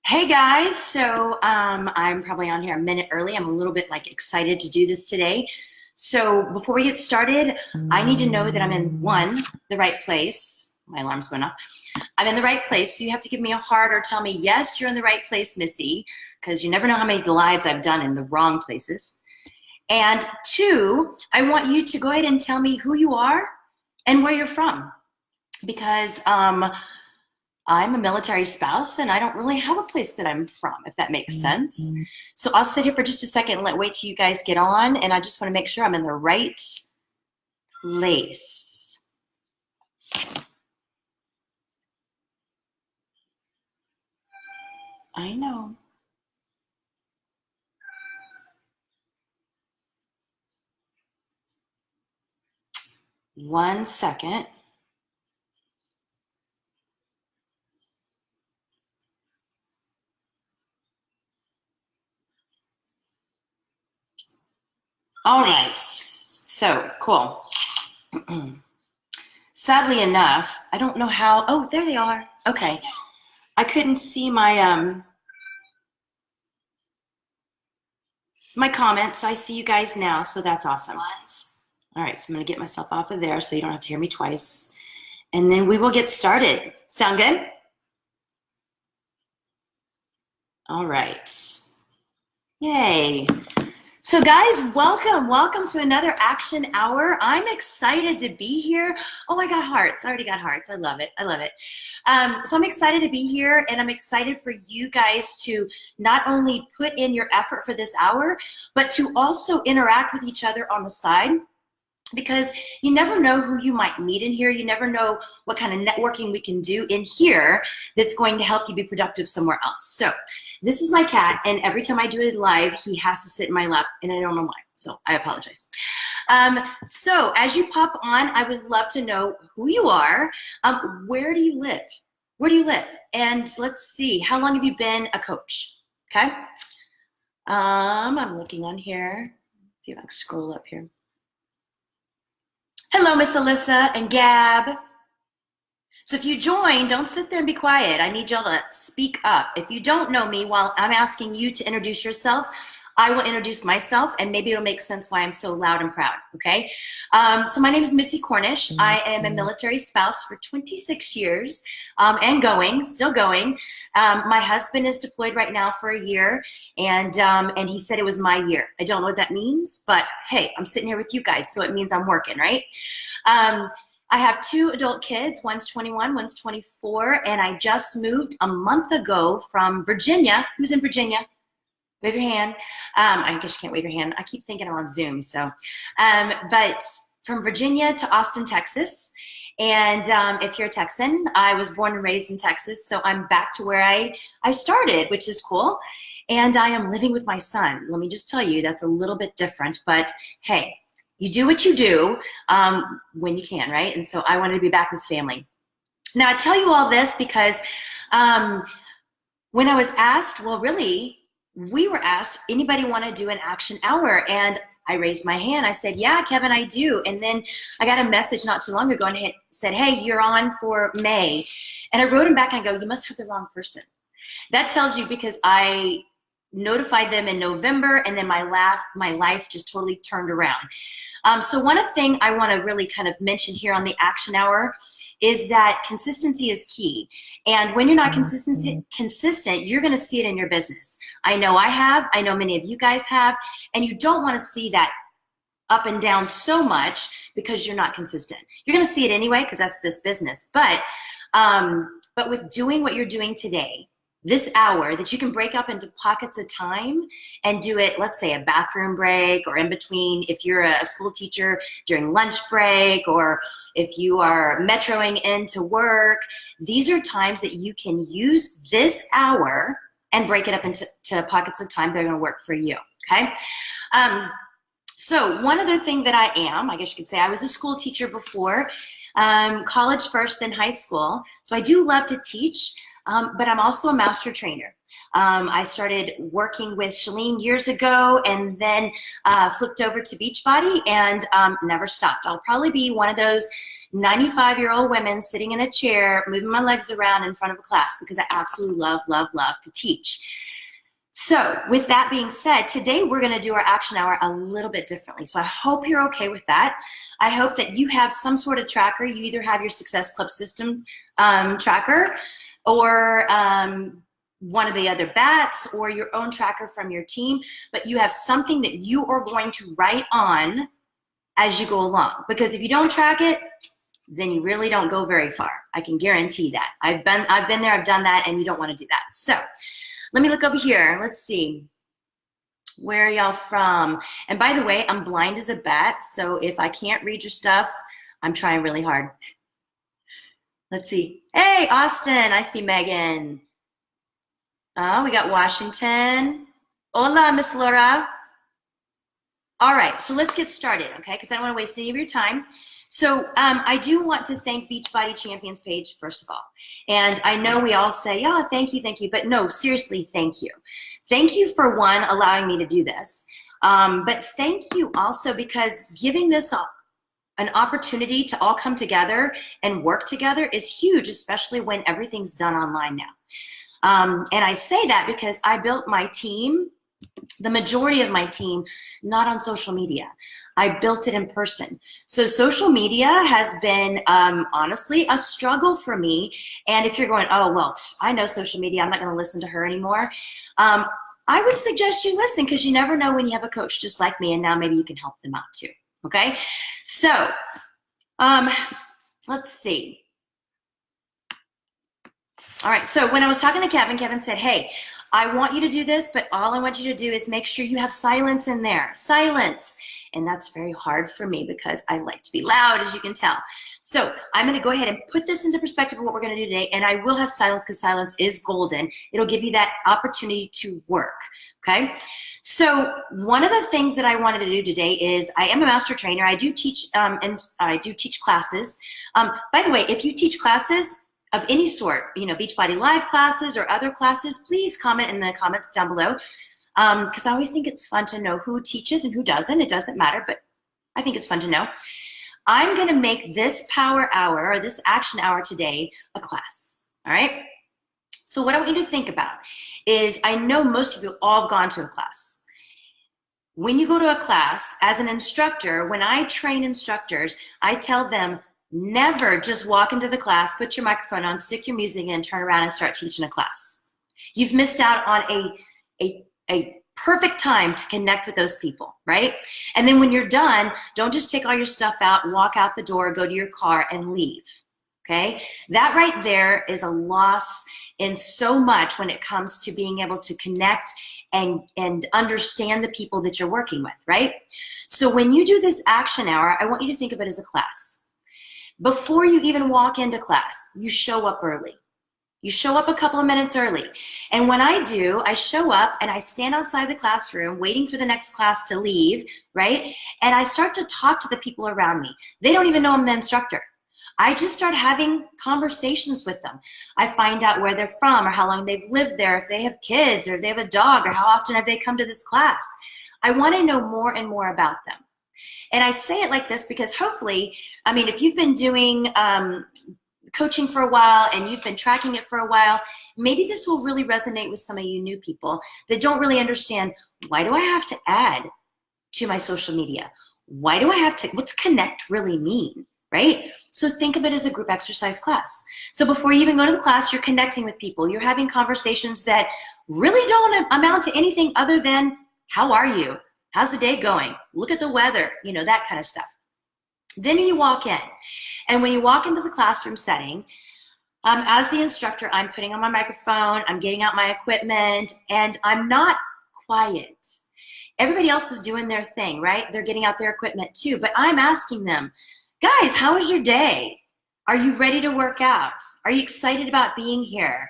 Hey guys, so I'm probably on here a minute early. I'm a little bit excited to do this today. So before we get started, I need to know that I'm in the right place. My alarm's going off. I'm in the right place. So you have to give me a heart or tell me, yes, you're in the right place, Missy, because you never know how many lives I've done in the wrong places. And two, I want you to go ahead and tell me who you are and where you're from, because I'm a military spouse and I don't really have a place that I'm from, if that makes sense. So I'll sit here for just a second and wait till you guys get on, and I just want to make sure I'm in the right place. I know. One second. All right, so cool. Sadly enough, I don't know how, oh, there they are. Okay, I couldn't see my my comments. I see you guys now, so that's awesome. All right, so I'm gonna get myself off of there so you don't have to hear me twice. And then we will get started. Sound good? All right. Yay. So guys, welcome to another action hour. I'm excited to be here. Oh, I got hearts. I already got hearts. I love it. So I'm excited to be here, and I'm excited for you guys to not only put in your effort for this hour, but to also interact with each other on the side, because you never know who you might meet in here. You never know what kind of networking we can do in here that's going to help you be productive somewhere else. So this is my cat, and every time I do it live, he has to sit in my lap, and I don't know why, so I apologize. So as you pop on, I would love to know who you are. Where do you live? Where do you live? And let's see, how long have you been a coach? Okay. I'm looking on here. Let's see if I can scroll up here. Hello, Miss Alyssa and Gab. So if you join, don't sit there and be quiet. I need y'all to speak up. If you don't know me, while I'm asking you to introduce yourself, I will introduce myself, and maybe it'll make sense why I'm so loud and proud, okay? So my name is Missy Cornish. I am a military spouse for 26 years and still going. My husband is deployed right now for a year, and he said it was my year. I don't know what that means, but hey, I'm sitting here with you guys, so it means I'm working, right? I have two adult kids. One's 21, one's 24, and I just moved a month ago from Virginia. Who's in Virginia? Wave your hand. I guess you can't wave your hand. I keep thinking I'm on Zoom. So, but from Virginia to Austin, Texas. And if you're a Texan, I was born and raised in Texas. So I'm back to where I started, which is cool. And I am living with my son. Let me just tell you, that's a little bit different. But hey, you do what you do when you can, right? And so I wanted to be back with family. Now I tell you all this because when I was asked, well, really, we were asked, anybody want to do an action hour? And I raised my hand. I said, yeah, Kevin, I do. And then I got a message not too long ago and it said, hey, you're on for May. And I wrote him back and I go, you must have the wrong person. That tells you, because I notified them in November, and then my life just totally turned around. So one thing I want to really kind of mention here on the action hour is that consistency is key. And when you're not consistent, you're going to see it in your business. I know I have, I know many of you guys have, and you don't want to see that up and down so much because you're not consistent. You're going to see it anyway because that's this business. But with doing what you're doing today, this hour that you can break up into pockets of time and do it, let's say a bathroom break, or in between, if you're a school teacher during lunch break, or if you are metroing into work, these are times that you can use this hour and break it up into pockets of time that are going to work for you, okay? So one other thing that I guess you could say, I was a school teacher before, college first, then high school. So I do love to teach. but I'm also a master trainer. I started working with Shalene years ago and then flipped over to Beachbody and never stopped. I'll probably be one of those 95-year-old women sitting in a chair, moving my legs around in front of a class because I absolutely love, love, love to teach. So with that being said, today we're going to do our action hour a little bit differently. So I hope you're okay with that. I hope that you have some sort of tracker. You either have your Success Club system tracker or one of the other bats or your own tracker from your team, but you have something that you are going to write on as you go along. Because if you don't track it, then you really don't go very far. I can guarantee that. I've been there, I've done that, and you don't want to do that. So let me look over here. Let's see. Where are y'all from? And by the way, I'm blind as a bat, so if I can't read your stuff, I'm trying really hard. Let's see. Hey, Austin, I see Megan. Oh, we got Washington. Hola, Miss Laura. All right, so let's get started, okay? Because I don't want to waste any of your time. So I do want to thank Beachbody Champions page, first of all. And I know we all say, yeah, thank you, but no, seriously, thank you. Thank you for, one, allowing me to do this. But thank you also because giving this an opportunity to all come together and work together is huge, especially when everything's done online now. And I say that because I built my team, the majority of my team, not on social media. I built it in person. So social media has been, honestly, a struggle for me. And if you're going, oh, well, I know social media, I'm not going to listen to her anymore. I would suggest you listen because you never know when you have a coach just like me, and now maybe you can help them out too, okay? So let's see. All right, so when I was talking to Kevin, Kevin said, hey, I want you to do this, but all I want you to do is make sure you have silence in there. Silence. And that's very hard for me because I like to be loud, as you can tell. So I'm going to go ahead and put this into perspective of what we're going to do today. And I will have silence because silence is golden. It'll give you that opportunity to work. Okay. So one of the things that I wanted to do today is I am a master trainer. I do teach and I do teach classes. By the way, if you teach classes of any sort, you know, Beachbody Live classes or other classes, please comment in the comments down below. Because I always think it's fun to know who teaches and who doesn't. It doesn't matter, but I think it's fun to know. I'm going to make this power hour or this action hour today a class, all right? So what I want you to think about is I know most of you all have gone to a class. When you go to a class, as an instructor, when I train instructors, I tell them never just walk into the class, put your microphone on, stick your music in, turn around and start teaching a class. You've missed out on a perfect time to connect with those people, right? And then when you're done, don't just take all your stuff out, walk out the door, go to your car and leave, okay? That right there is a loss in so much when it comes to being able to connect and understand the people that you're working with, right? So when you do this action hour, I want you to think of it as a class. Before you even walk into class, you show up early. You show up a couple of minutes early. And when I do, I show up and I stand outside the classroom waiting for the next class to leave, right? And I start to talk to the people around me. They don't even know I'm the instructor. I just start having conversations with them. I find out where they're from or how long they've lived there, if they have kids or if they have a dog or how often have they come to this class. I want to know more and more about them. And I say it like this because hopefully, I mean, if you've been doing coaching for a while and you've been tracking it for a while, maybe this will really resonate with some of you new people that don't really understand, why do I have to add to my social media? Why do I have to, what's connect really mean, right? So think of it as a group exercise class. So before you even go to the class, you're connecting with people. You're having conversations that really don't amount to anything other than, how are you? How's the day going? Look at the weather, you know, that kind of stuff. Then you walk in. And when you walk into the classroom setting, as the instructor, I'm putting on my microphone, I'm getting out my equipment, and I'm not quiet. Everybody else is doing their thing, right? They're getting out their equipment too, but I'm asking them, guys, how was your day? Are you ready to work out? Are you excited about being here?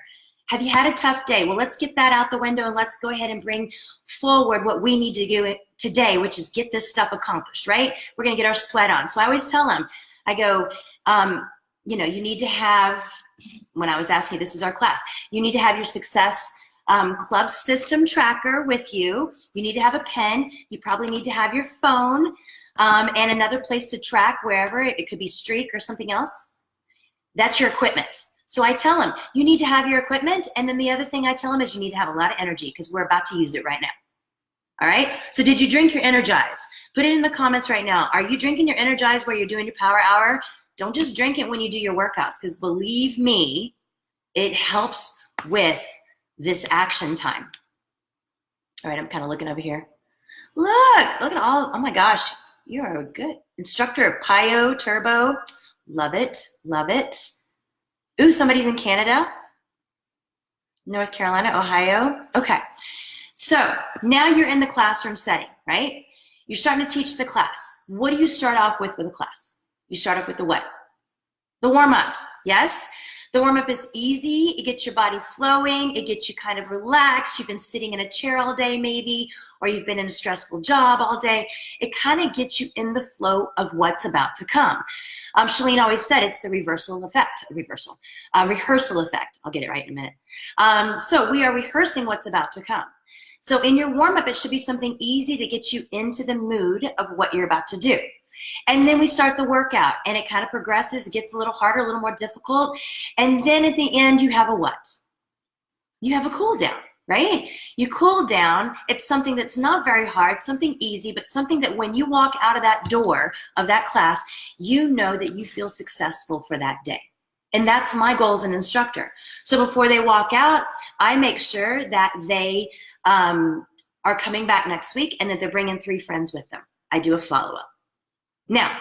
Have you had a tough day? Well, let's get that out the window and let's go ahead and bring forward what we need to do today, which is get this stuff accomplished, right? We're gonna get our sweat on. So I always tell them, I go, you know, you need to have, when I was asking you, this is our class, you need to have your success club system tracker with you. You need to have a pen. You probably need to have your phone and another place to track wherever. It could be Streak or something else. That's your equipment. So I tell them, you need to have your equipment. And then the other thing I tell them is you need to have a lot of energy because we're about to use it right now. All right? So did you drink your Energize? Put it in the comments right now. Are you drinking your Energize while you're doing your power hour? Don't just drink it when you do your workouts because believe me, it helps with this action time. All right, I'm kind of looking over here. Look at all, oh my gosh, you are a good instructor of Pio Turbo. Love it, love it. Ooh, somebody's in Canada, North Carolina, Ohio. Okay, so now you're in the classroom setting, right? You're starting to teach the class. What do you start off with a class? You start off with the what? The warm-up, yes? The warm-up is easy. It gets your body flowing. It gets you kind of relaxed. You've been sitting in a chair all day maybe, or you've been in a stressful job all day. It kind of gets you in the flow of what's about to come. Shalene always said it's the rehearsal effect. I'll get it right in a minute. So we are rehearsing what's about to come. So in your warm-up, it should be something easy that gets you into the mood of what you're about to do. And then we start the workout and it kind of progresses. It gets a little harder, a little more difficult. And then at the end, you have a what? You have a cool down, right? You cool down. It's something that's not very hard, something easy, but something that when you walk out of that door of that class, you know that you feel successful for that day. And that's my goal as an instructor. So before they walk out, I make sure that they are coming back next week and that they're bringing 3 friends with them. I do a follow-up. Now,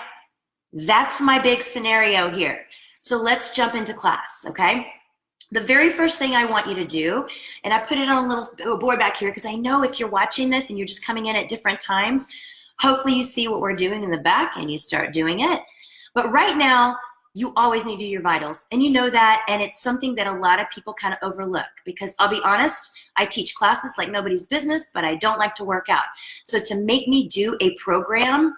that's my big scenario here. So let's jump into class, okay? The very first thing I want you to do, and I put it on a little board back here because I know if you're watching this and you're just coming in at different times, hopefully you see what we're doing in the back and you start doing it. But right now, you always need to do your vitals, and you know that, and it's something that a lot of people kind of overlook because I'll be honest, I teach classes like nobody's business, but I don't like to work out. So to make me do a program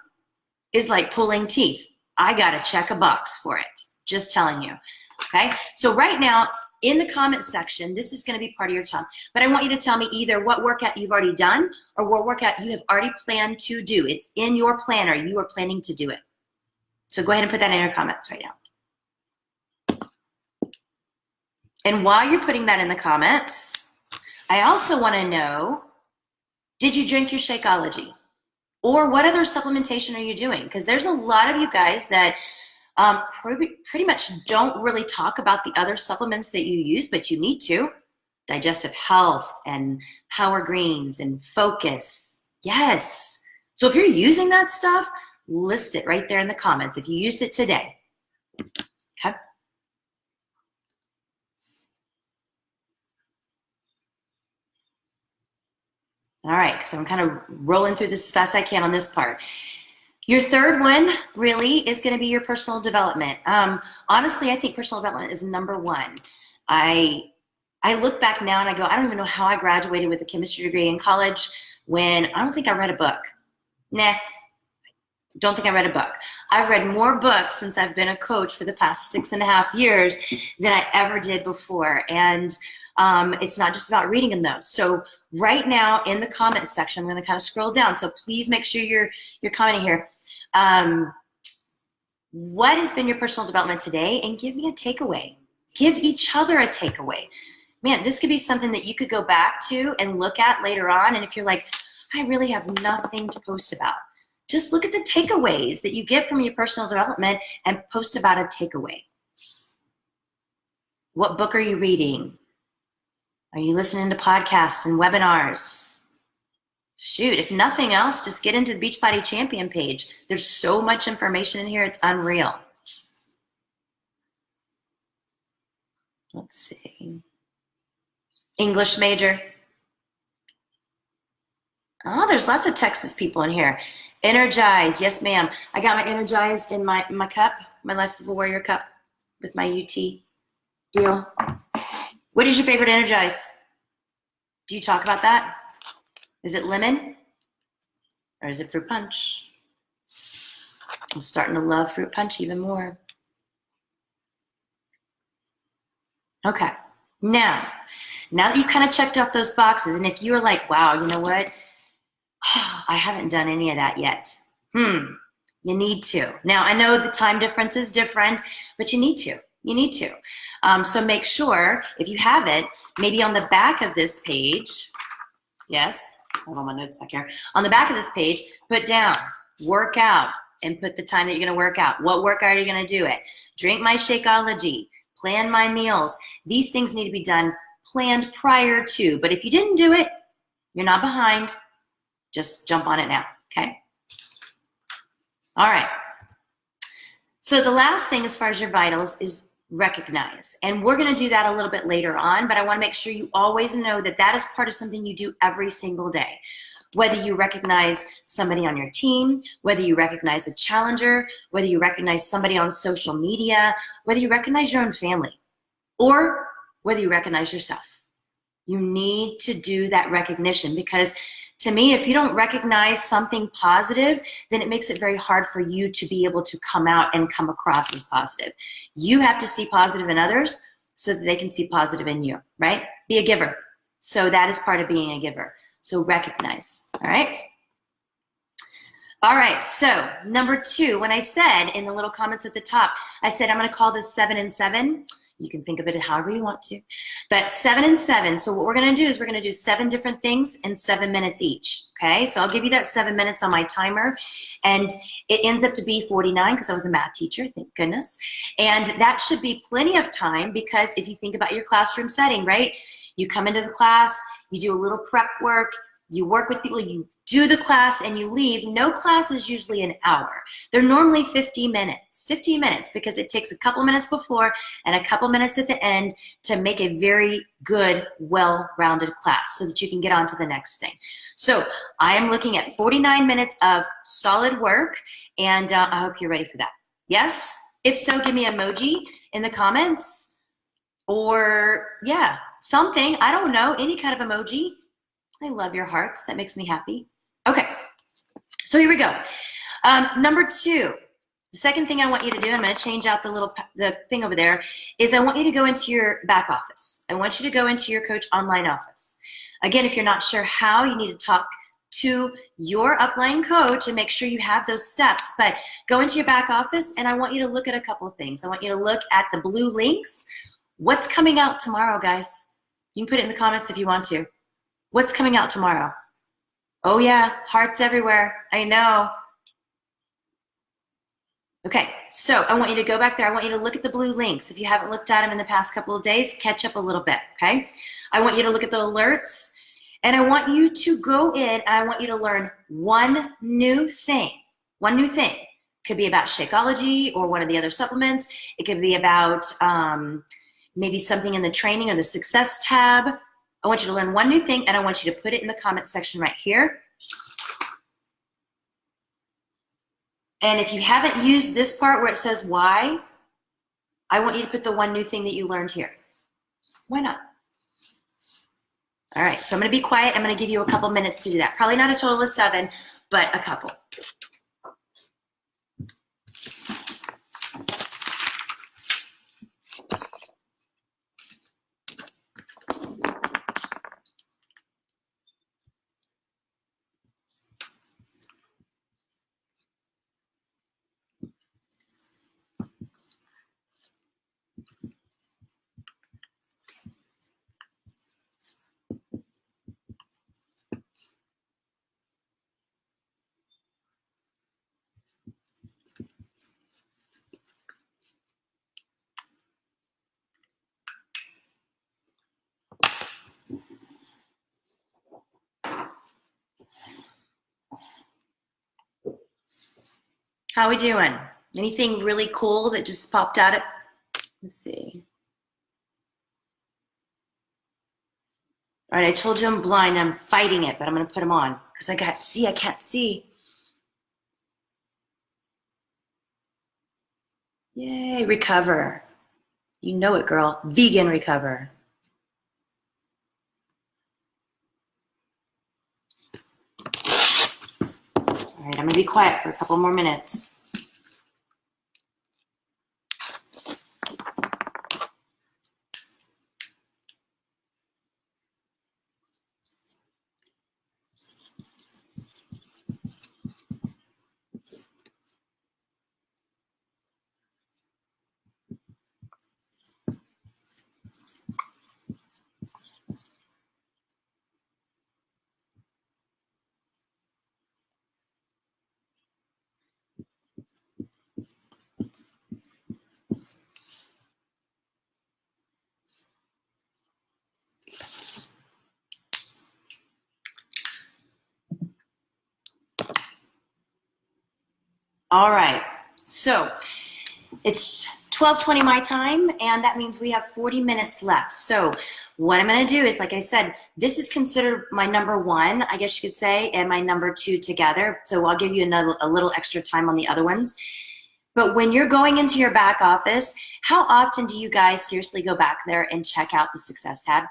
is like pulling teeth. I gotta check a box for it, just telling you, okay? So right now, in the comment section, this is gonna be part of your time, but I want you to tell me either what workout you've already done or what workout you have already planned to do. It's in your planner, you are planning to do it. So go ahead and put that in your comments right now. And while you're putting that in the comments, I also wanna know, did you drink your Shakeology? Or what other supplementation are you doing? Because there's a lot of you guys that pretty much don't really talk about the other supplements that you use, but you need to. Digestive Health and Power Greens and Focus. Yes. So if you're using that stuff, list it right there in the comments if you used it today. Okay. All right, because I'm kind of rolling through this as fast as I can on this part. Your third one really is going to be your personal development. Honestly, I think personal development is #1. I look back now and I go, I don't even know how I graduated with a chemistry degree in college when I don't think I read a book. Nah, don't think I read a book. I've read more books since I've been a coach for the past 6.5 years than I ever did before. And it's not just about reading them though. So right now in the comment section, I'm going to kind of scroll down. So please make sure you're commenting here. What has been your personal development today? And give me a takeaway. Give each other a takeaway. Man, this could be something that you could go back to and look at later on. And if you're like, I really have nothing to post about, just look at the takeaways that you get from your personal development and post about a takeaway. What book are you reading? Are you listening to podcasts and webinars? Shoot, if nothing else, just get into the Beachbody Champion page. There's so much information in here, it's unreal. Let's see. English major. Oh, there's lots of Texas people in here. Energize, yes ma'am. I got my Energize in my cup, my Life of a Warrior cup with my UT deal. What is your favorite Energize? Do you talk about that? Is it lemon or is it fruit punch? I'm starting to love fruit punch even more. Okay. Now that you kind of checked off those boxes, and if you were like, wow, you know what? I haven't done any of that yet. You need to. Now, I know the time difference is different, but you need to. You need to. So make sure, if you have it, maybe on the back of this page, yes, hold on, my notes back here. On the back of this page, put down, work out, and put the time that you're going to work out. What workout are you going to do it? Drink my Shakeology, plan my meals. These things need to be done planned prior to. But if you didn't do it, you're not behind. Just jump on it now, okay? All right. So the last thing as far as your vitals is recognize. And we're going to do that a little bit later on, but I want to make sure you always know that that is part of something you do every single day. Whether you recognize somebody on your team, whether you recognize a challenger, whether you recognize somebody on social media, whether you recognize your own family, or whether you recognize yourself. You need to do that recognition, because to me, if you don't recognize something positive, then it makes it very hard for you to be able to come out and come across as positive. You have to see positive in others so that they can see positive in you, right? Be a giver. So that is part of being a giver. So recognize, all right? All right, so number 2, when I said in the little comments at the top, I said I'm going to call this 7 and 7. You can think of it however you want to. But 7 and 7, so what we're going to do is we're going to do 7 different things in 7 minutes each, okay? So I'll give you that 7 minutes on my timer, and it ends up to be 49 because I was a math teacher, thank goodness. And that should be plenty of time, because if you think about your classroom setting, right? You come into the class, you do a little prep work, you work with people, you do the class, and you leave. No class is usually an hour. They're normally 15 minutes, because it takes a couple minutes before and a couple minutes at the end to make a very good, well-rounded class so that you can get on to the next thing. So I am looking at 49 minutes of solid work, and I hope you're ready for that. Yes? If so, give me an emoji in the comments, or yeah, something. I don't know, any kind of emoji. I love your hearts. That makes me happy. Okay, so here we go. Number 2, the second thing I want you to do, I'm going to change out the thing over there, is I want you to go into your back office. I want you to go into your coach online office. Again, if you're not sure how, you need to talk to your upline coach and make sure you have those steps. But go into your back office, and I want you to look at a couple of things. I want you to look at the blue links. What's coming out tomorrow, guys? You can put it in the comments if you want to. What's coming out tomorrow? Oh yeah, hearts everywhere. I know. Okay, so I want you to go back there. I want you to look at the blue links. If you haven't looked at them in the past couple of days, catch up a little bit, okay? I want you to look at the alerts, and I want you to go in, and I want you to learn one new thing. One new thing. Could be about Shakeology or one of the other supplements. It could be about maybe something in the training or the success tab. I want you to learn one new thing, and I want you to put it in the comment section right here. And if you haven't used this part where it says why, I want you to put the one new thing that you learned here. Why not? All right, so I'm going to be quiet. I'm going to give you a couple minutes to do that. Probably not a total of 7, but a couple. How are we doing? Anything really cool that just popped out at, let's see. All right, I told you I'm blind. I'm fighting it, but I'm going to put them on because I can't see. Yay, recover. You know it, girl. Vegan recover. All right, I'm going to be quiet for a couple more minutes. All right, so it's 12:20 my time, and that means we have 40 minutes left. So what I'm gonna do is, like I said, this is considered my number one, I guess you could say, and my number two together. So I'll give you a little extra time on the other ones. But when you're going into your back office, how often do you guys seriously go back there and check out the success tab?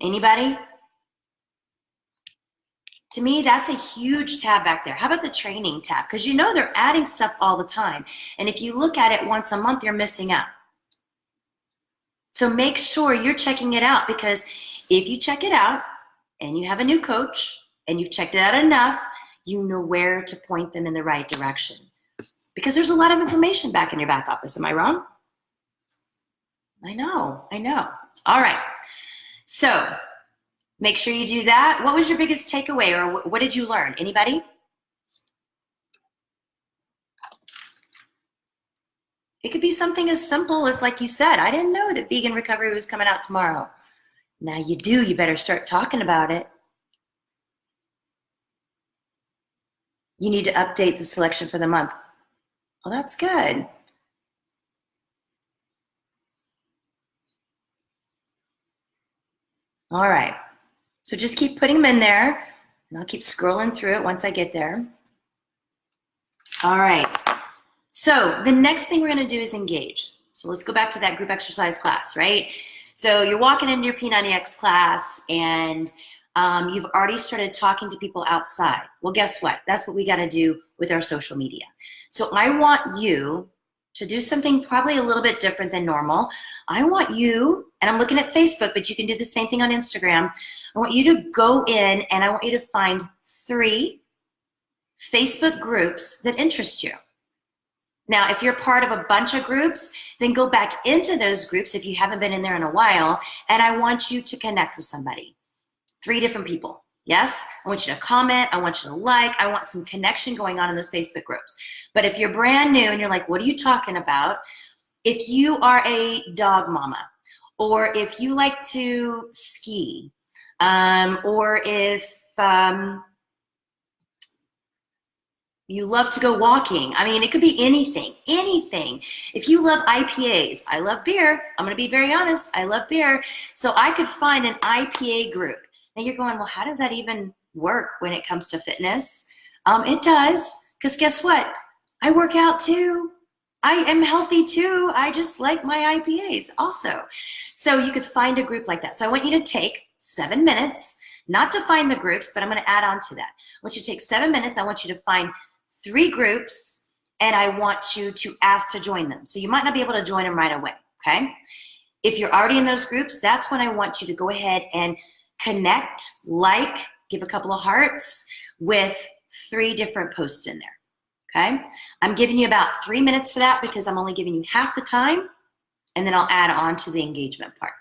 Anybody? To me, that's a huge tab back there. How about the training tab? Because you know they're adding stuff all the time. And if you look at it once a month, you're missing out. So make sure you're checking it out, because if you check it out and you have a new coach and you've checked it out enough, you know where to point them in the right direction. Because there's a lot of information back in your back office. Am I wrong? I know. All right. So make sure you do that. What was your biggest takeaway, or what did you learn? Anybody? It could be something as simple as, like you said, I didn't know that vegan recovery was coming out tomorrow. Now you do. You better start talking about it. You need to update the selection for the month. Well, that's good. All right. So just keep putting them in there, and I'll keep scrolling through it once I get there. All right. So the next thing we're going to do is engage. So let's go back to that group exercise class, right? So you're walking into your P90X class, and you've already started talking to people outside. Well, guess what? That's what we got to do with our social media. So I want you to do something probably a little bit different than normal. I want you, and I'm looking at Facebook, but you can do the same thing on Instagram. I want you to go in, and I want you to find 3 Facebook groups that interest you. Now, if you're part of a bunch of groups, then go back into those groups if you haven't been in there in a while, and I want you to connect with somebody. 3 different people. Yes, I want you to comment, I want you to like, I want some connection going on in those Facebook groups. But if you're brand new and you're like, what are you talking about? If you are a dog mama, or if you like to ski, or if you love to go walking. I mean, it could be anything. If you love IPAs, I love beer. I'm going to be very honest. I love beer. So I could find an IPA group. Now you're going, well, how does that even work when it comes to fitness? It does, because guess what? I work out too. I am healthy too. I just like my IPAs also. So you could find a group like that. So I want you to take 7 minutes, not to find the groups, but I'm going to add on to that. I want you to take 7 minutes. I want you to find 3 groups, and I want you to ask to join them. So you might not be able to join them right away, okay? If you're already in those groups, that's when I want you to go ahead and connect, like, give a couple of hearts with 3 different posts in there, okay? I'm giving you about 3 minutes for that because I'm only giving you half the time, and then I'll add on to the engagement part.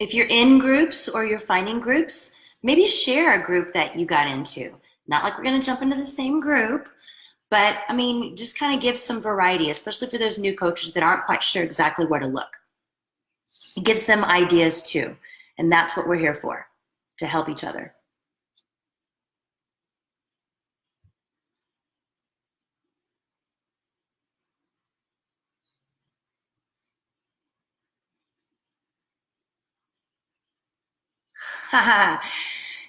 If you're in groups or you're finding groups, maybe share a group that you got into. Not like we're going to jump into the same group, but I mean, just kind of give some variety, especially for those new coaches that aren't quite sure exactly where to look. It gives them ideas too, and that's what we're here for, to help each other.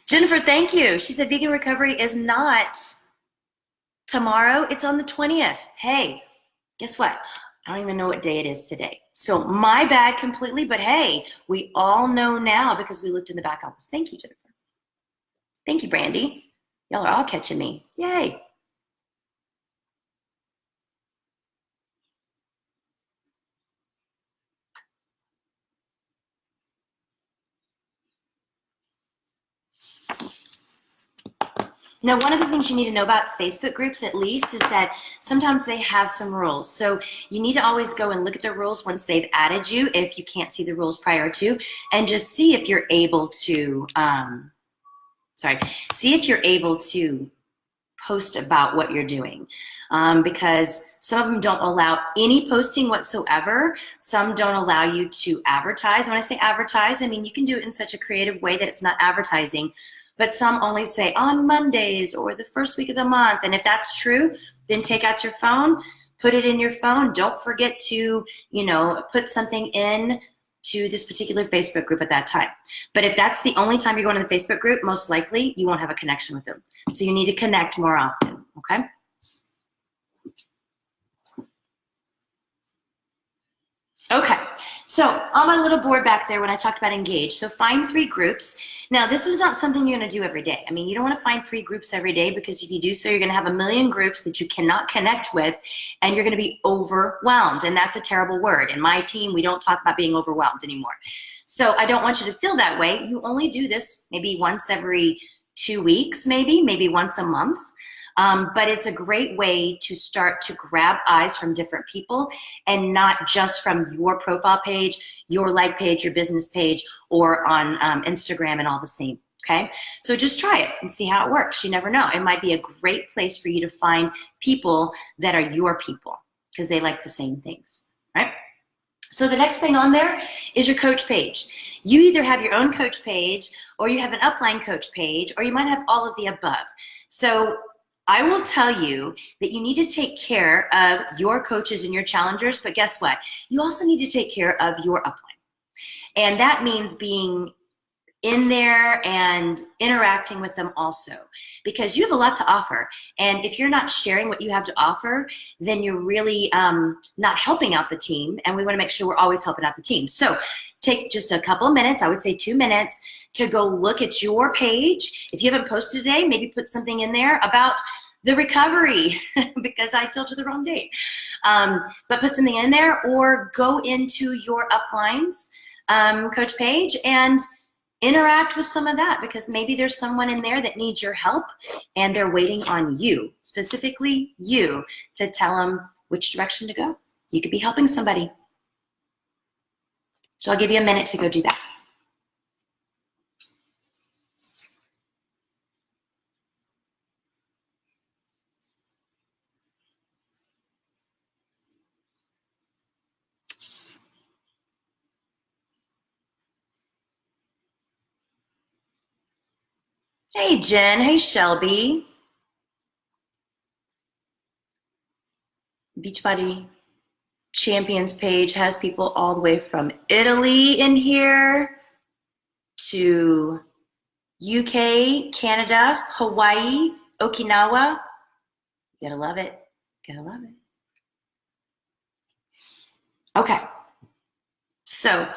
Jennifer, thank you. She said vegan recovery is not tomorrow, it's on the 20th. Hey, guess what? I don't even know what day it is today. So my bad completely, but hey, we all know now because we looked in the back office. Thank you, Jennifer. Thank you, Brandy. Y'all are all catching me. Yay. Now, one of the things you need to know about Facebook groups, at least, is that sometimes they have some rules. So you need to always go and look at the rules once they've added you, if you can't see the rules prior to, and just see if you're able to, see if you're able to post about what you're doing. Because some of them don't allow any posting whatsoever. Some don't allow you to advertise. When I say advertise, I mean you can do it in such a creative way that it's not advertising. But some only say on Mondays or the first week of the month. And if that's true, then take out your phone, put it in your phone. Don't forget to, put something in to this particular Facebook group at that time. But if that's the only time you're going to the Facebook group, most likely you won't have a connection with them. So you need to connect more often, okay? Okay, so on my little board back there when I talked about engage, so find 3 groups. Now, this is not something you're going to do every day. I mean, you don't want to find 3 groups every day because if you do so, you're going to have a million groups that you cannot connect with and you're going to be overwhelmed, and that's a terrible word. In my team, we don't talk about being overwhelmed anymore. So I don't want you to feel that way. You only do this maybe once every 2 weeks, maybe once a month. But it's a great way to start to grab eyes from different people and not just from your profile page, your like page, your business page, or on Instagram and all the same, okay? So just try it and see how it works. You never know. It might be a great place for you to find people that are your people because they like the same things, right? So the next thing on there is your coach page. You either have your own coach page or you have an upline coach page, or you might have all of the above. So I will tell you that you need to take care of your coaches and your challengers, but guess what? You also need to take care of your upline. And that means being in there and interacting with them also, because you have a lot to offer. And if you're not sharing what you have to offer, then you're really not helping out the team. And we want to make sure we're always helping out the team. So take just a couple of minutes, I would say 2 minutes, to go look at your page. If you haven't posted today, maybe put something in there about the recovery because I told you the wrong date. But put something in there, or go into your uplines coach page and interact with some of that, because maybe there's someone in there that needs your help and they're waiting on you, specifically you, to tell them which direction to go. You could be helping somebody. So I'll give you a minute to go do that. Hey, Jen. Hey, Shelby. Beachbody Champions page has people all the way from Italy in here to UK, Canada, Hawaii, Okinawa. You gotta love it. Gotta love it. Okay. So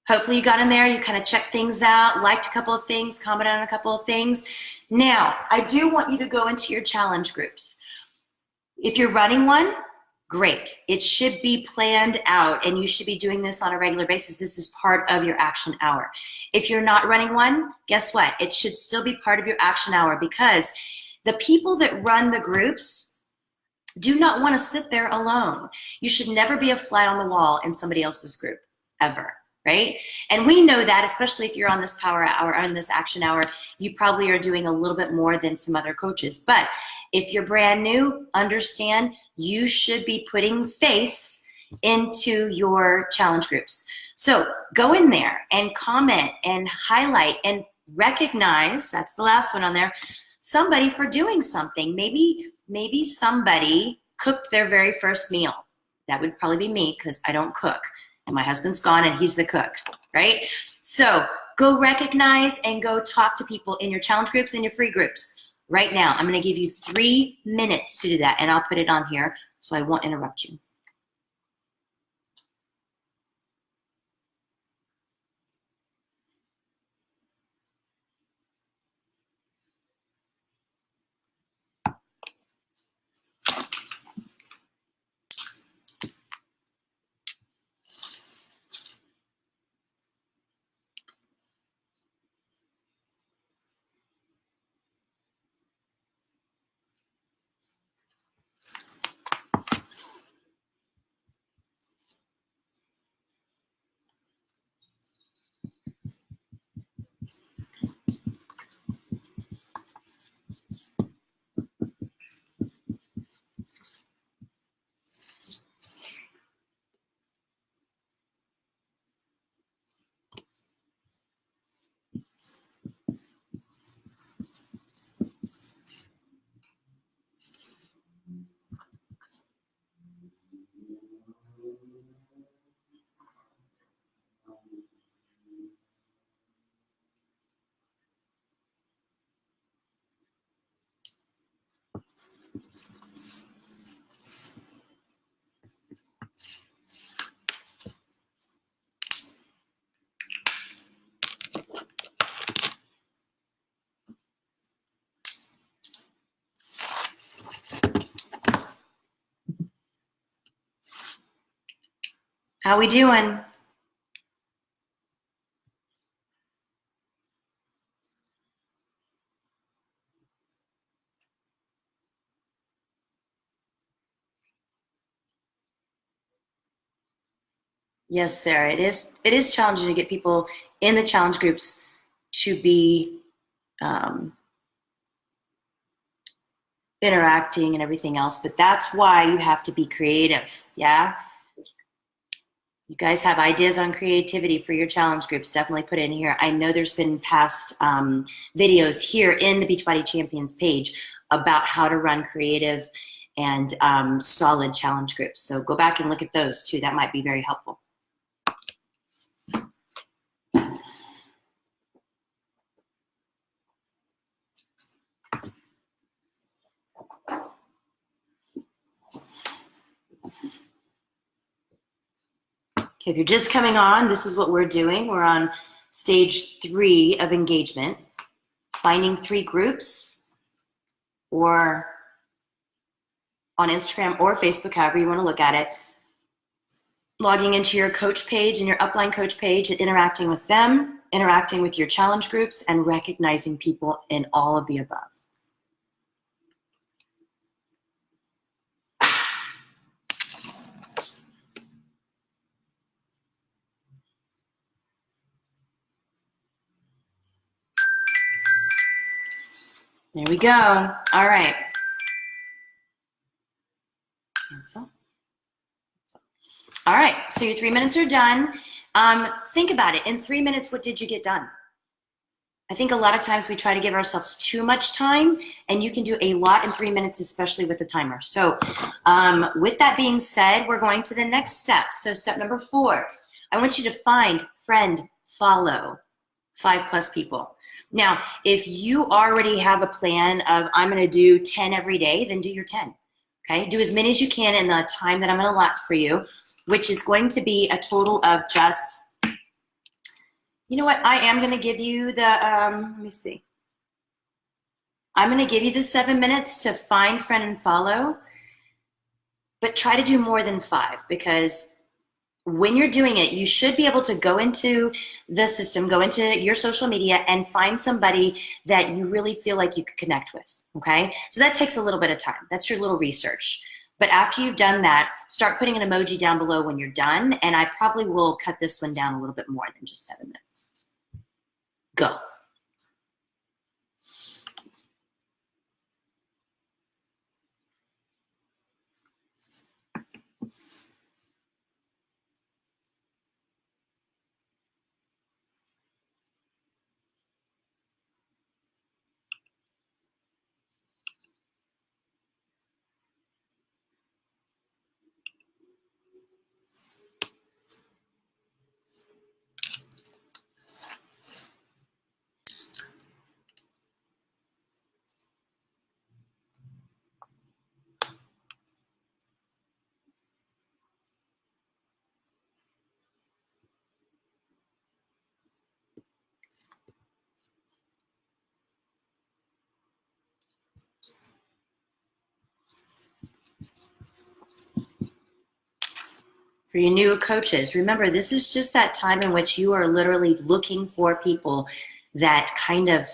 hopefully you got in there, you kind of checked things out, liked a couple of things, commented on a couple of things. Now, I do want you to go into your challenge groups. If you're running one, great. It should be planned out and you should be doing this on a regular basis. This is part of your action hour. If you're not running one, guess what? It should still be part of your action hour, because the people that run the groups do not want to sit there alone. You should never be a fly on the wall in somebody else's group, ever. Right? And we know that, especially if you're on this power hour, on this action hour, you probably are doing a little bit more than some other coaches. But if you're brand new, understand you should be putting face into your challenge groups. So go in there and comment and highlight and recognize, that's the last one on there, somebody for doing something. Maybe somebody cooked their very first meal. That would probably be me, because I don't cook. My husband's gone and he's the cook, right? So go recognize and go talk to people in your challenge groups and your free groups right now. I'm going to give you 3 minutes to do that, and I'll put it on here so I won't interrupt you. How we doing? Yes, Sarah, it is challenging to get people in the challenge groups to be interacting and everything else, but that's why you have to be creative. Yeah, you guys have ideas on creativity for your challenge groups, definitely put it in here. I know there's been past videos here in the Beachbody Champions page about how to run creative and solid challenge groups, so go back and look at those too. That might be very helpful. Okay, if you're just coming on, this is what we're doing. We're on stage 3 of engagement, finding 3 groups, or on Instagram or Facebook, however you want to look at it, logging into your coach page and your upline coach page and interacting with them, interacting with your challenge groups, and recognizing people in all of the above. There we go. All right. Cancel. All right, so your 3 minutes are done. Think about it. In 3 minutes, what did you get done? I think a lot of times we try to give ourselves too much time, and you can do a lot in 3 minutes, especially with the timer. So with that being said, we're going to the next step. So step number 4, I want you to find, friend, follow 5+ people. Now, if you already have a plan of I'm going to do 10 every day, then do your 10. Okay, do as many as you can in the time that I'm going to allot for you, which is going to be a total of just, you know what, I am going to give you the, let me see. I'm going to give you the 7 minutes to find, friend, and follow, but try to do more than 5, because when you're doing it, you should be able to go into the system, go into your social media, and find somebody that you really feel like you could connect with, okay? So that takes a little bit of time. That's your little research. But after you've done that, start putting an emoji down below when you're done, and I probably will cut this one down a little bit more than just 7 minutes. Go. For your new coaches, remember, this is just that time in which you are literally looking for people that kind of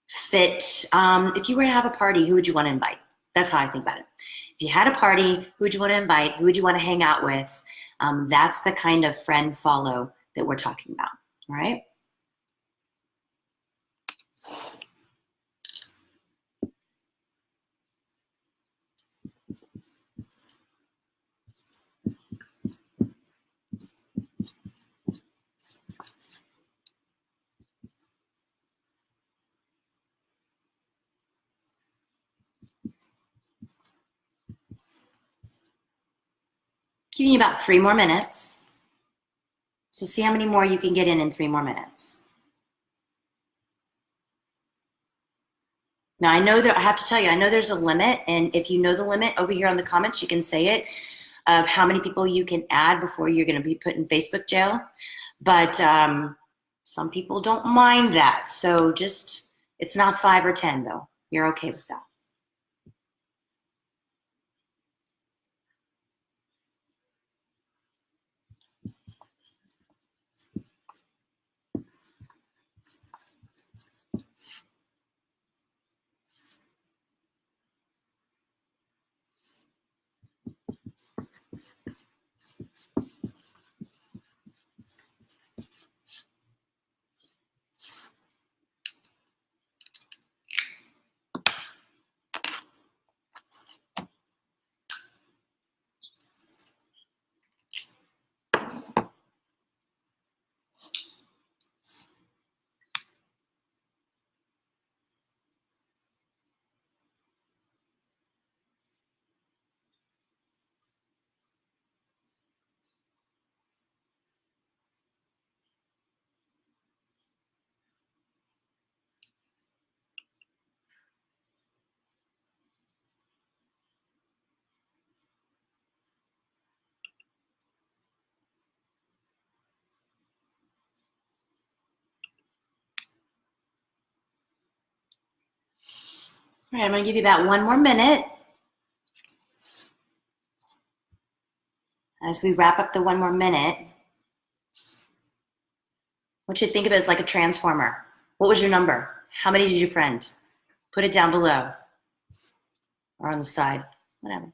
fit. If you were to have a party, who would you want to invite? That's how I think about it. If you had a party, who would you want to invite? Who would you want to hang out with? That's the kind of friend follow that we're talking about, all right? Giving you about 3 more minutes. So see how many more you can get in 3 more minutes. Now I know that I have to tell you, I know there's a limit, and if you know the limit over here on the comments, you can say it, of how many people you can add before you're going to be put in Facebook jail. But some people don't mind that. So just, it's not 5 or 10 though. You're okay with that. All right, I'm going to give you about 1 more minute as we wrap up the 1 more minute. I want you to think of it as like a transformer. What was your number? How many did you friend? Put it down below or on the side, whatever.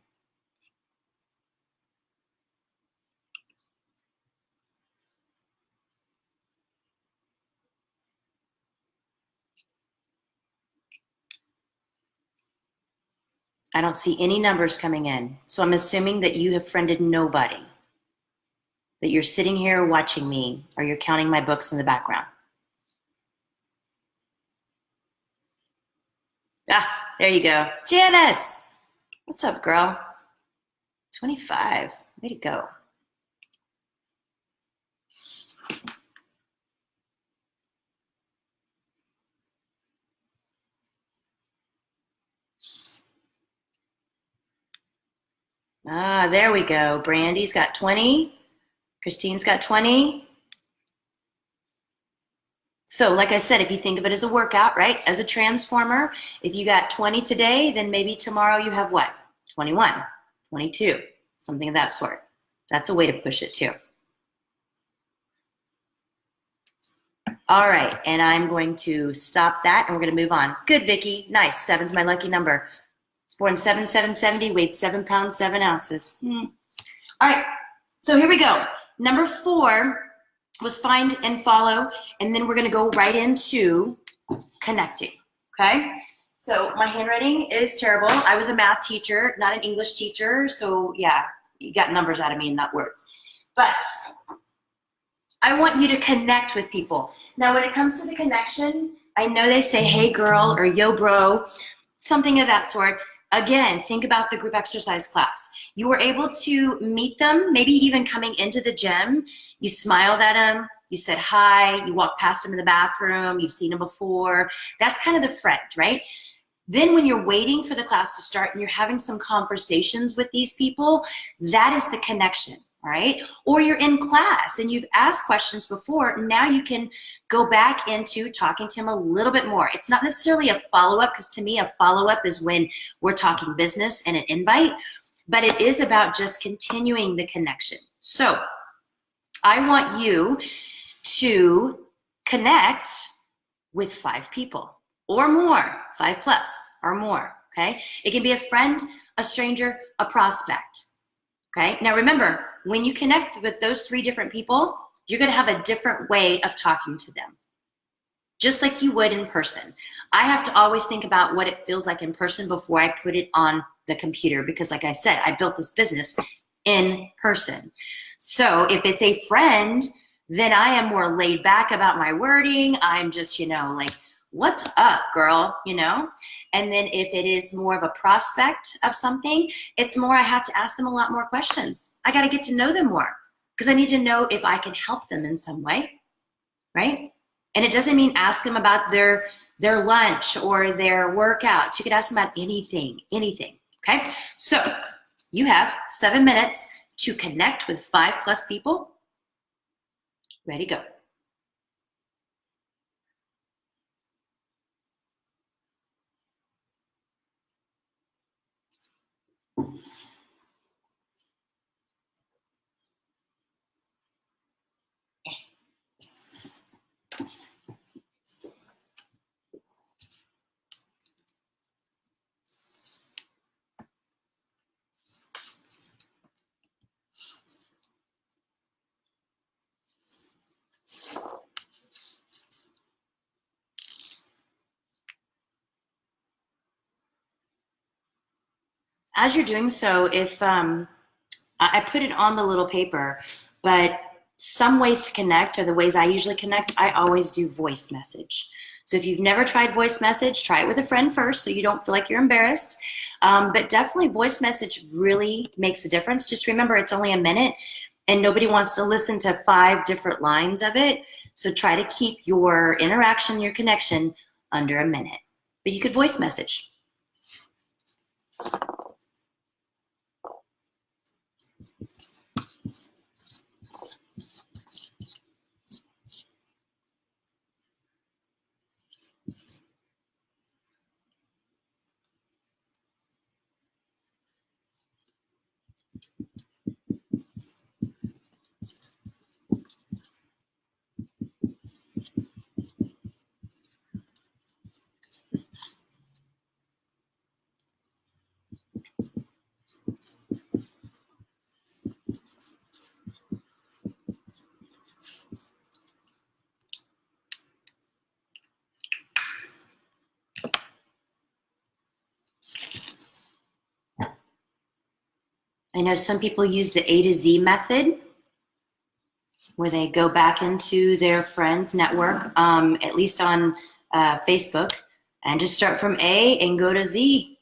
I don't see any numbers coming in. So I'm assuming that you have friended nobody, that you're sitting here watching me, or you're counting my books in the background. Ah, there you go. Janice, what's up, girl? 25, way to go. Ah, there we go. Brandy's got 20. Christine's got 20. So like I said, if you think of it as a workout, right? As a transformer, if you got 20 today, then maybe tomorrow you have what? 21, 22, something of that sort. That's a way to push it too. All right, and I'm going to stop that and we're gonna move on. Good, Vicky, nice, 7's my lucky number. Was born 7/7/70, weighed 7 pounds, 7 ounces. All right, so here we go. Number 4 was find and follow, and then we're gonna go right into connecting, okay? So my handwriting is terrible. I was a math teacher, not an English teacher, so yeah, you got numbers out of me and not words. But I want you to connect with people. Now, when it comes to the connection, I know they say, hey girl, or yo bro, something of that sort. Again, think about the group exercise class. You were able to meet them, maybe even coming into the gym. You smiled at them, you said hi, you walked past them in the bathroom, you've seen them before. That's kind of the friend, right? Then when you're waiting for the class to start and you're having some conversations with these people, that is the connection, all right? Or you're in class and you've asked questions before, now you can go back into talking to them a little bit more. It's not necessarily a follow-up, because to me a follow-up is when we're talking business and an invite, but it is about just continuing the connection. So I want you to connect with 5 people or more, 5 plus or more, okay? It can be a friend, a stranger, a prospect, okay? Now remember, when you connect with those 3 different people, you're gonna have a different way of talking to them, just like you would in person. I have to always think about what it feels like in person before I put it on the computer, because like I said, I built this business in person. So if it's a friend, then I am more laid back about my wording. I'm just, you know, like, what's up, girl, you know? And then if it is more of a prospect of something, it's more I have to ask them a lot more questions. I got to get to know them more, because I need to know if I can help them in some way, right? And it doesn't mean ask them about their lunch or their workouts. You could ask them about anything, okay? So you have 7 minutes to connect with 5 plus people. Ready, go. As you're doing so, if I put it on the little paper, but some ways to connect are the ways I usually connect. I always do voice message. So if you've never tried voice message, try it with a friend first so you don't feel like you're embarrassed. But definitely voice message really makes a difference. Just remember, it's only a minute and nobody wants to listen to 5 different lines of it. So try to keep your interaction, your connection under a minute. But you could voice message. I know some people use the A to Z method, where they go back into their friends network, at least on Facebook, and just start from A and go to Z.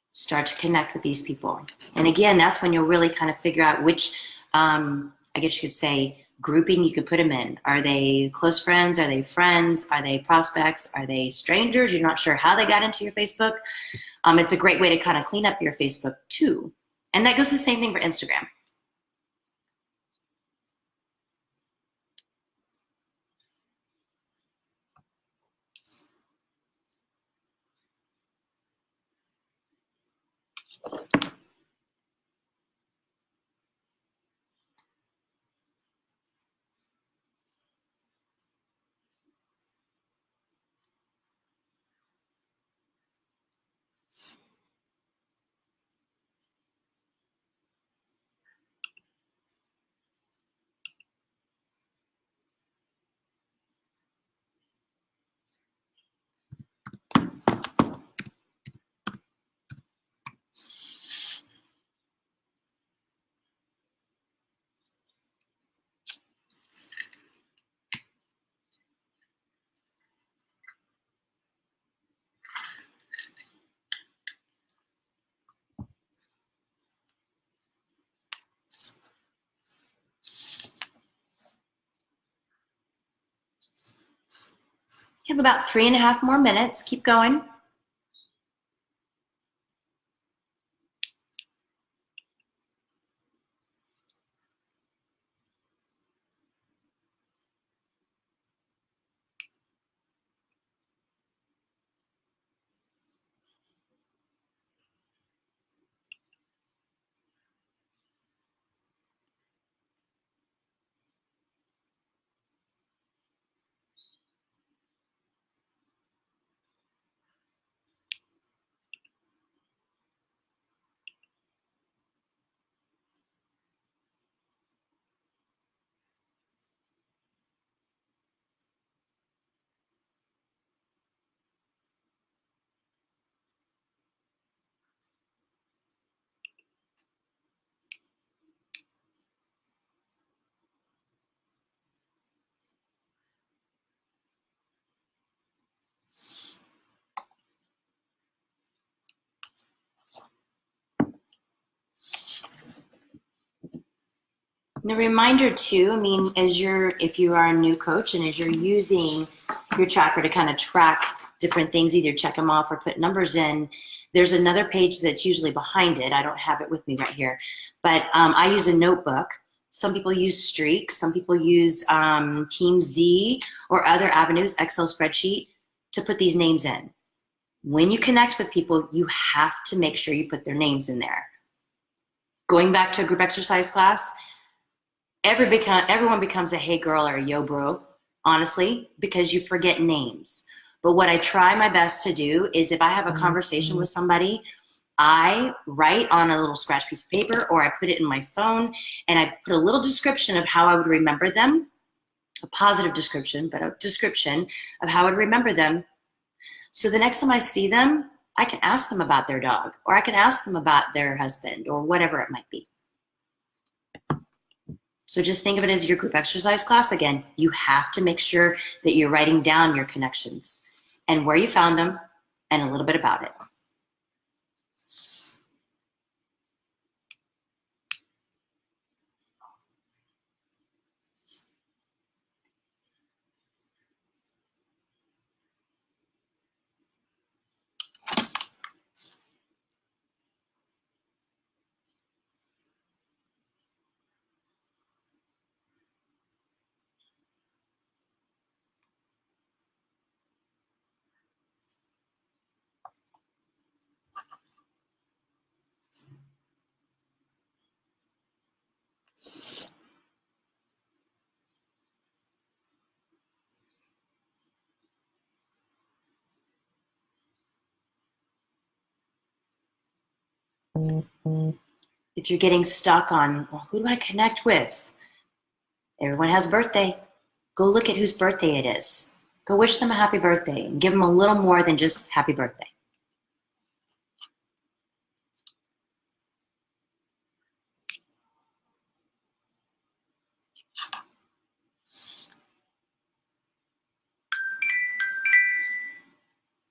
Start to connect with these people. And again, that's when you'll really kind of figure out which, I guess you could say, grouping you could put them in. Are they close friends? Are they friends? Are they prospects? Are they strangers? You're not sure how they got into your Facebook. It's a great way to kind of clean up your Facebook too. And that goes the same thing for Instagram. You have about 3.5 more minutes. Keep going. And a reminder too, I mean, if you are a new coach and as you're using your tracker to kind of track different things, either check them off or put numbers in, there's another page that's usually behind it. I don't have it with me right here, but I use a notebook. Some people use Streak, some people use Team Z or other avenues, Excel spreadsheet, to put these names in. When you connect with people, you have to make sure you put their names in there. Going back to a group exercise class, everyone becomes a hey girl or a yo bro, honestly, because you forget names. But what I try my best to do is if I have a conversation with somebody, I write on a little scratch piece of paper or I put it in my phone and I put a little description of how I would remember them, a positive description, but a description of how I would remember them. So the next time I see them, I can ask them about their dog or I can ask them about their husband or whatever it might be. So just think of it as your group exercise class. Again, you have to make sure that you're writing down your connections and where you found them and a little bit about it. If you're getting stuck on, well, who do I connect with? Everyone has a birthday. Go look at whose birthday it is. Go wish them a happy birthday and give them a little more than just happy birthday.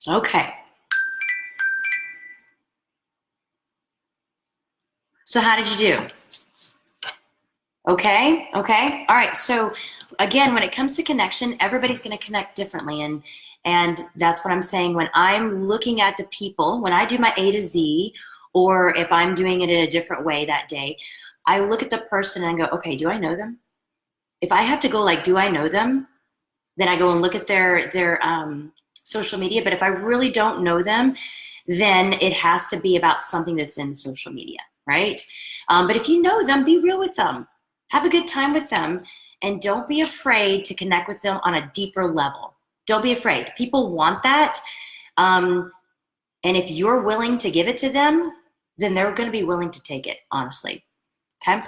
Okay. So how did you do? Okay. Okay. All right. So again, when it comes to connection, everybody's going to connect differently. And that's what I'm saying. When I'm looking at the people, when I do my A to Z, or if I'm doing it in a different way that day, I look at the person and I go, okay, do I know them? If I have to go like, do I know them? Then I go and look at their social media. But if I really don't know them, then it has to be about something that's in social media, right? But if you know them, be real with them. Have a good time with them. And don't be afraid to connect with them on a deeper level. Don't be afraid. People want that. And if you're willing to give it to them, then they're going to be willing to take it, honestly. Okay?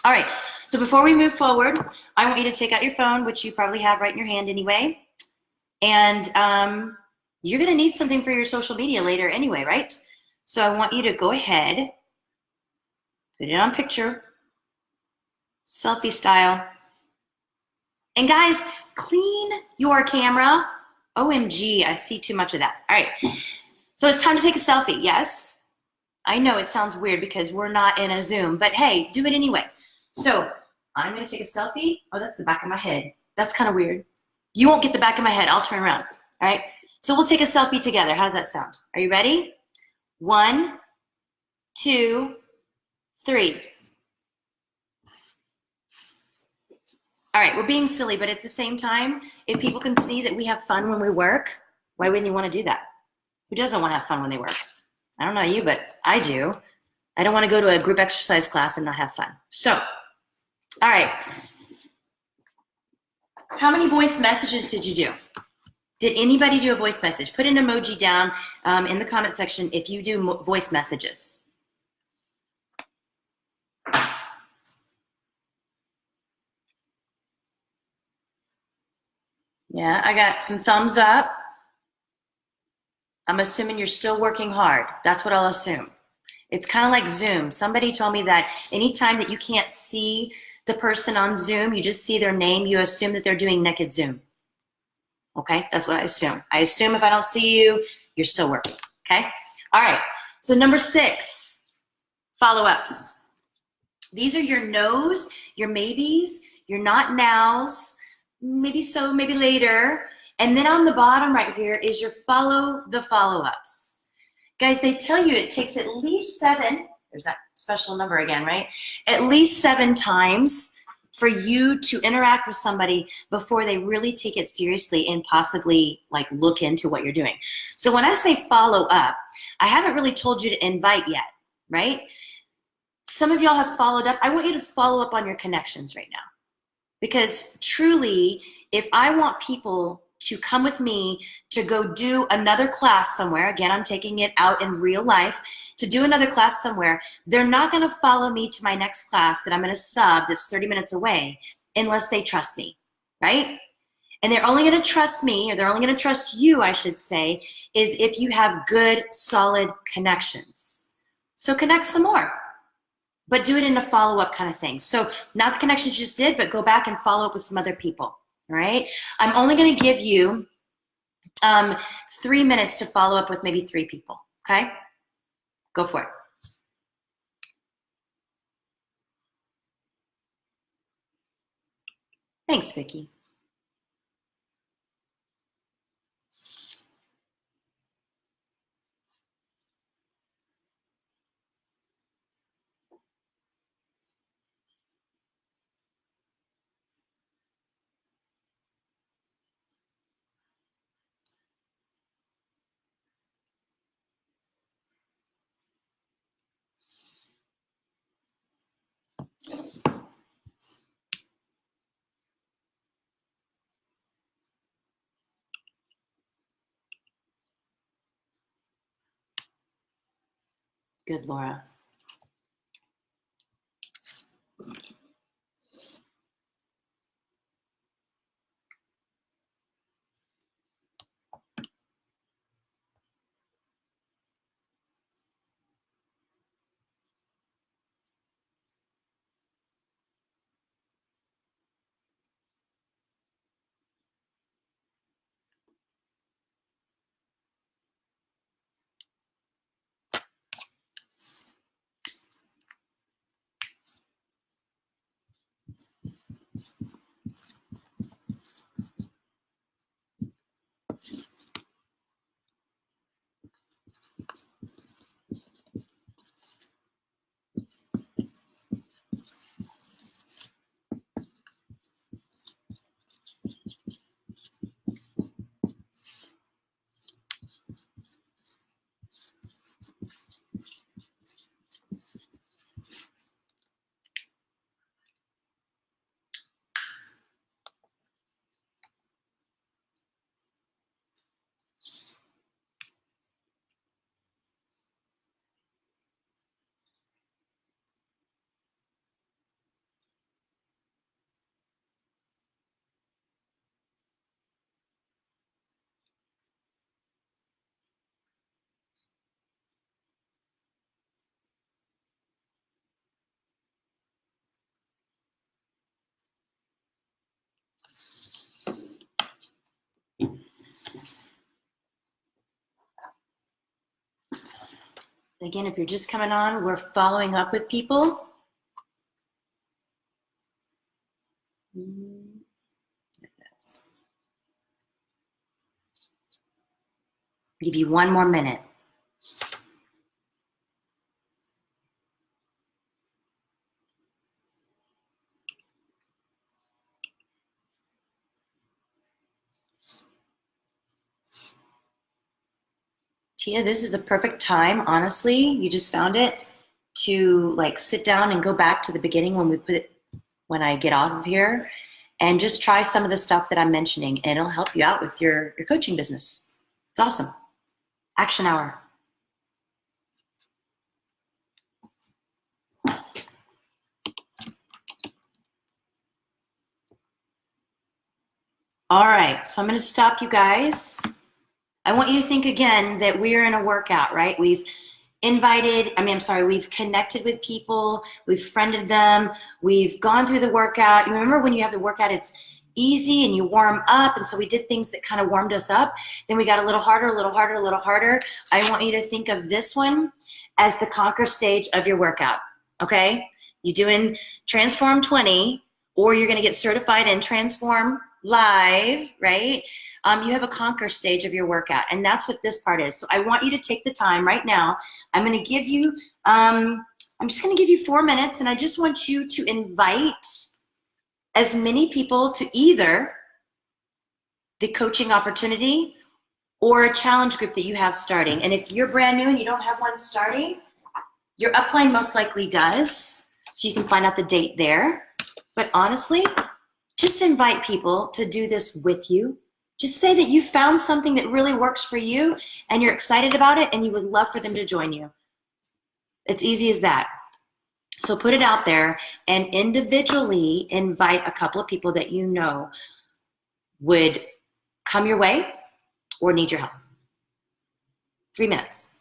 All right. So before we move forward, I want you to take out your phone, which you probably have right in your hand anyway. And you're going to need something for your social media later anyway, right? So I want you to go ahead, put it on picture, selfie style. And guys, clean your camera. OMG, I see too much of that. All right. So it's time to take a selfie. Yes. I know it sounds weird because we're not in a Zoom, but hey, do it anyway. So I'm going to take a selfie. Oh, that's the back of my head. That's kind of weird. You won't get the back of my head. I'll turn around. All right. So we'll take a selfie together. How's that sound? Are you ready? 1, 2, 3. All right. We're being silly, but at the same time, if people can see that we have fun when we work, why wouldn't you want to do that? Who doesn't want to have fun when they work? I don't know you, but I do. I don't want to go to a group exercise class and not have fun. So, all right. How many voice messages did you do? Did anybody do a voice message? Put an emoji down in the comment section if you do voice messages. Yeah, I got some thumbs up. I'm assuming you're still working hard. That's what I'll assume. It's kind of like Zoom. Somebody told me that anytime that you can't see the person on Zoom, you just see their name, you assume that they're doing naked Zoom. Okay, that's what I assume. I assume if I don't see you, you're still working, okay? All right, so number 6, follow-ups. These are your no's, your maybes, your not nows, maybe so, maybe later. And then on the bottom right here is your follow the follow-ups. Guys, they tell you it takes at least 7, there's that special number again, right? At least 7 times for you to interact with somebody before they really take it seriously and possibly like look into what you're doing. So when I say follow up, I haven't really told you to invite yet, right? Some of y'all have followed up. I want you to follow up on your connections right now. Because truly, if I want people to come with me to go do another class somewhere, again, I'm taking it out in real life, to do another class somewhere, they're not going to follow me to my next class that I'm going to sub that's 30 minutes away unless they trust me, right? And they're only going to trust me, or they're only going to trust you, I should say, is if you have good, solid connections. So connect some more. But do it in a follow-up kind of thing. So not the connections you just did, but go back and follow up with some other people, all right? I'm only going to give you 3 minutes to follow up with maybe 3 people, okay? Go for it. Thanks, Vicki. Good, Laura. Again, if you're just coming on, we're following up with people. Give you one more minute. Tia, this is a perfect time, honestly. You just found it to like sit down and go back to the beginning when I get off of here and just try some of the stuff that I'm mentioning, and it'll help you out with your coaching business. It's awesome. Action hour. All right, so I'm going to stop you guys. I want you to think again that we're in a workout, right? We've connected with people, we've friended them, we've gone through the workout. You remember when you have the workout, it's easy and you warm up, and so we did things that kind of warmed us up. Then we got a little harder, a little harder, a little harder. I want you to think of this one as the conquer stage of your workout, okay? You're doing Transform 20, or you're gonna get certified in Transform Live, right? You have a conquer stage of your workout, and that's what this part is. So I want you to take the time right now. I'm going to give you, I'm just going to give you 4 minutes, and I just want you to invite as many people to either the coaching opportunity or a challenge group that you have starting. And if you're brand new and you don't have one starting, your upline most likely does, so you can find out the date there. But honestly, just invite people to do this with you. Just say that you found something that really works for you and you're excited about it and you would love for them to join you. It's easy as that. So put it out there and individually invite a couple of people that you know would come your way or need your help. 3 minutes.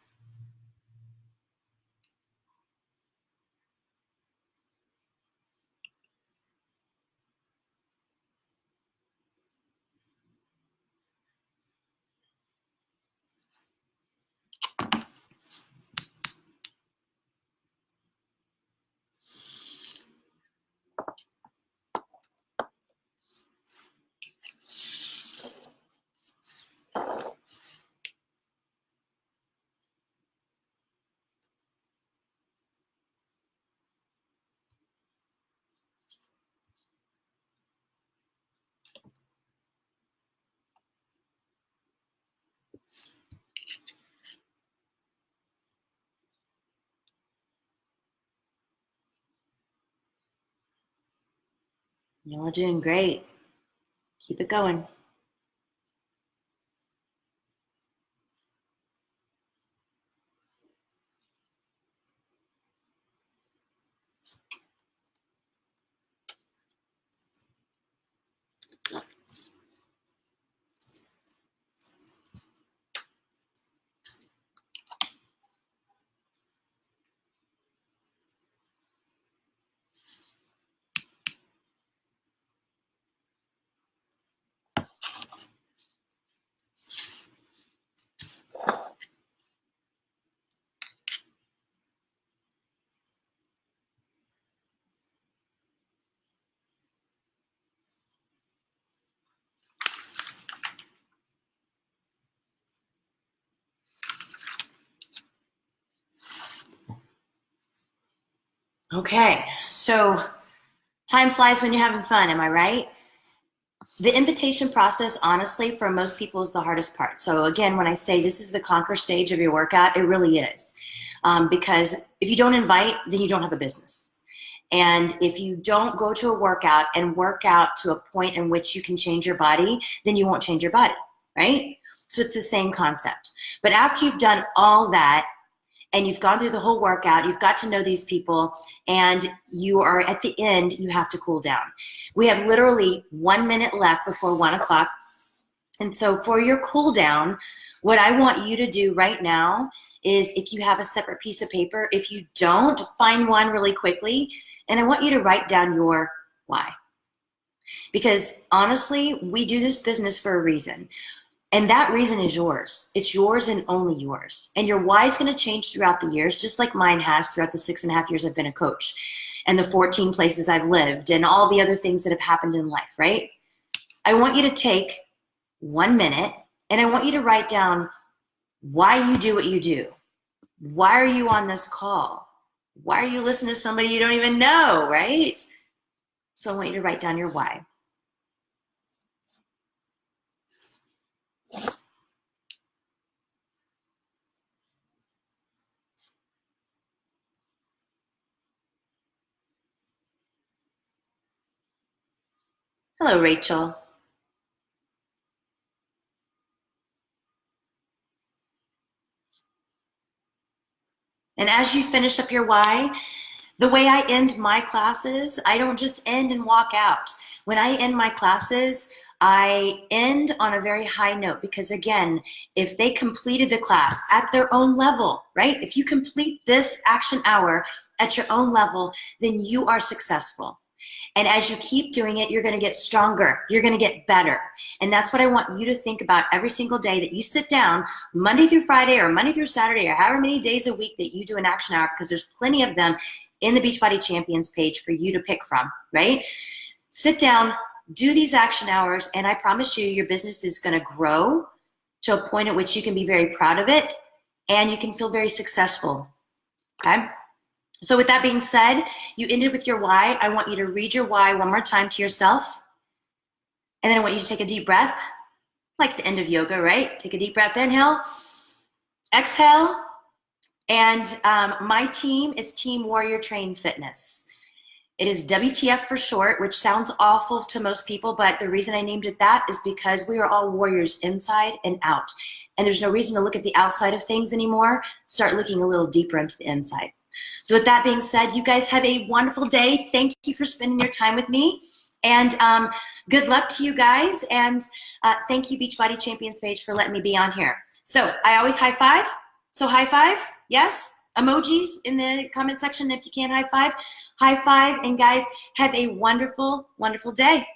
Y'all are doing great. Keep it going. Okay, so time flies when you're having fun, am I right? The invitation process, honestly, for most people is the hardest part. So again, when I say this is the conquer stage of your workout, it really is. Because if you don't invite, then you don't have a business. And if you don't go to a workout and work out to a point in which you can change your body, then you won't change your body, right? So it's the same concept. But after you've done all that, and you've gone through the whole workout, you've got to know these people, and you are at the end, you have to cool down. We have literally 1 minute left before 1 o'clock. And so for your cool down, what I want you to do right now is, if you have a separate piece of paper, if you don't, find one really quickly, and I want you to write down your why. Because honestly, we do this business for a reason. And that reason is yours. It's yours and only yours. And your why is going to change throughout the years, just like mine has throughout the 6.5 years I've been a coach, and the 14 places I've lived, and all the other things that have happened in life, right? I want you to take 1 minute, and I want you to write down why you do what you do. Why are you on this call? Why are you listening to somebody you don't even know, right? So I want you to write down your why. Hello, Rachel. And as you finish up your why, the way I end my classes, I don't just end and walk out. When I end my classes, I end on a very high note, because again, if they completed the class at their own level, right? If you complete this action hour at your own level, then you are successful. And as you keep doing it, you're going to get stronger. You're going to get better. And that's what I want you to think about every single day that you sit down, Monday through Friday or Monday through Saturday, or however many days a week that you do an action hour, because there's plenty of them in the Beachbody Champions page for you to pick from, right? Sit down, do these action hours, and I promise you, your business is going to grow to a point at which you can be very proud of it and you can feel very successful, okay? So with that being said, you ended with your why. I want you to read your why one more time to yourself. And then I want you to take a deep breath, like the end of yoga, right? Take a deep breath, inhale, exhale. And my team is Team Warrior Train Fitness. It is WTF for short, which sounds awful to most people, but the reason I named it that is because we are all warriors inside and out. And there's no reason to look at the outside of things anymore. Start looking a little deeper into the inside. So with that being said, you guys have a wonderful day. Thank you for spending your time with me. And good luck to you guys. And thank you, Beachbody Champions page, for letting me be on here. So I always high five. So high five, yes. Emojis in the comment section if you can't high five. High five. And guys, have a wonderful, wonderful day.